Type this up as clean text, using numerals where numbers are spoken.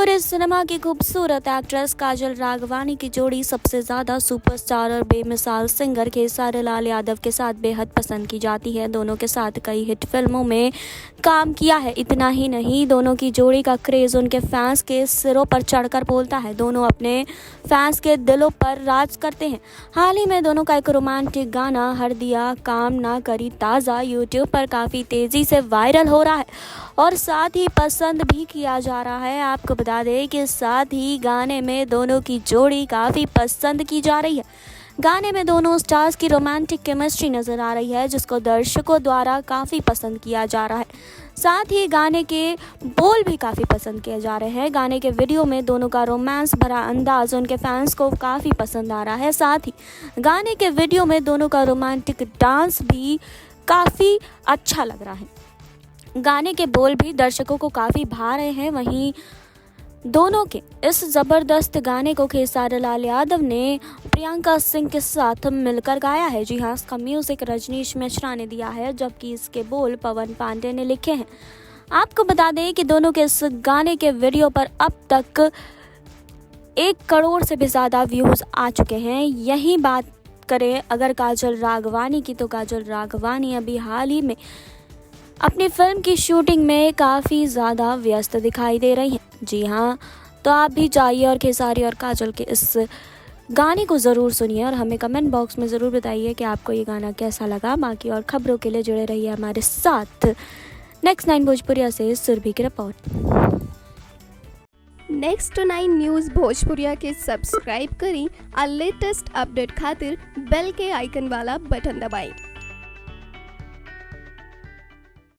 Bhojpuri cinema की खूबसूरत actress काजल राघवानी की जोड़ी सबसे ज़्यादा सुपरस्टार और बेमिसाल सिंगर खेसारी लाल यादव के साथ बेहद पसंद की जाती है। दोनों के साथ कई हिट फिल्मों में काम किया है। इतना ही नहीं, दोनों की जोड़ी का क्रेज़ उनके फैंस के सिरों पर चढ़कर बोलता है। दोनों अपने फैंस के दिलों पर राज करते हैं। हाल ही में दोनों का एक रोमांटिक गाना हर दिया काम ना करी ताज़ा यूट्यूब पर काफ़ी तेज़ी से वायरल हो रहा है और साथ ही पसंद भी किया जा रहा है। आपको बता दें कि साथ ही गाने में दोनों की जोड़ी काफ़ी पसंद की जा रही है। गाने में दोनों स्टार्स की रोमांटिक केमिस्ट्री नज़र आ रही है, जिसको दर्शकों द्वारा काफ़ी पसंद किया जा रहा है। साथ ही गाने के बोल भी काफ़ी पसंद किए जा रहे हैं। गाने के वीडियो में दोनों का रोमांस भरा अंदाज उनके फैंस को काफ़ी पसंद आ रहा है। साथ ही गाने के वीडियो में दोनों का रोमांटिक डांस भी काफ़ी अच्छा लग रहा है। गाने के बोल भी दर्शकों को काफ़ी भा रहे हैं। वहीं दोनों के इस ज़बरदस्त गाने को खेसारी लाल यादव ने प्रियंका सिंह के साथ मिलकर गाया है। जी हाँ, इसका म्यूज़िक रजनीश मिश्रा ने दिया है, जबकि इसके बोल पवन पांडे ने लिखे हैं। आपको बता दें कि दोनों के इस गाने के वीडियो पर अब तक 1 करोड़ से भी ज़्यादा व्यूज़ आ चुके हैं। यही बात करें अगर काजल राघवानी की, तो काजल राघवानी अभी हाल ही में अपनी फिल्म की शूटिंग में काफ़ी ज़्यादा व्यस्त दिखाई दे रही हैं। जी हाँ, तो आप भी जाइए और खेसारी और काजल के इस गाने को ज़रूर सुनिए और हमें कमेंट बॉक्स में ज़रूर बताइए कि आपको ये गाना कैसा लगा। बाकी और खबरों के लिए जुड़े रहिए हमारे साथ। नेक्स्ट 9 भोजपुरिया से सुरभि की रिपोर्ट। नेक्स्ट 9 न्यूज़ भोजपुरिया के सब्सक्राइब करी और लेटेस्ट अपडेट खातिर बेल के आइकन वाला बटन दबाएं।